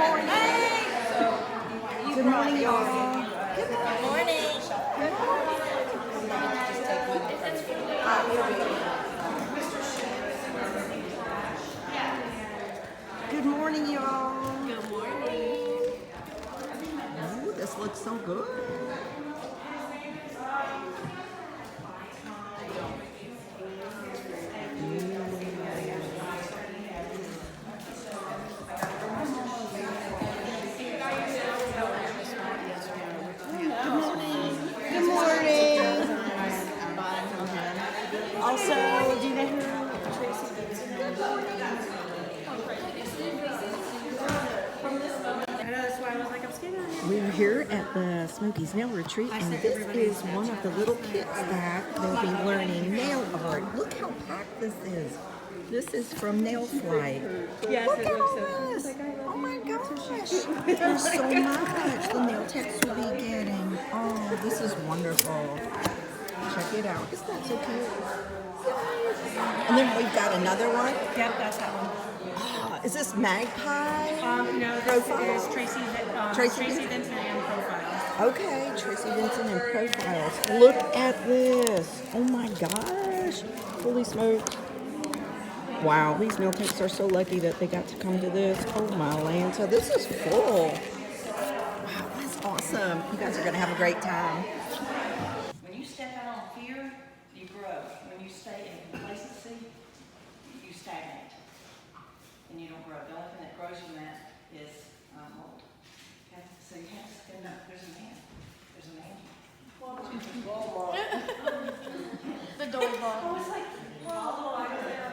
morning. Good morning, y'all. Good morning. Good morning, y'all. Good morning. Ooh, this looks so good. Good morning. Also, do you know who Tracy I know, that's why I was like, I'm scared of him. We're here at the Smoky's Nail Retreat, and this is one of the little kids that they'll be learning nail art. Look how packed this is. This is from Nail Flight. Yes, Look it at looks all so cool. this. Oh my gosh. There's so much the nail techs will be getting. Oh, this is wonderful. Check it out. Isn't that so cute? And then we've got another one. Yep, that's that one. Is this Magpie? No, this Profiles? is Tracy Tracy Vincent and Profiles. Okay, Tracy Vincent and Profiles. Look at this. Oh my gosh. Holy smokes. Wow, these nail techs are so lucky that they got to come to this. Oh my Lanta, this is full. Wow, that's awesome. You guys are going to have a great time. When you step out on fear, you grow. When you stay in complacency, you stagnate and you don't grow. The only thing that grows from that is mold. Okay? So you have to stand up. There's a man. There's a man. The door ball. Oh, it's like, well, I go there.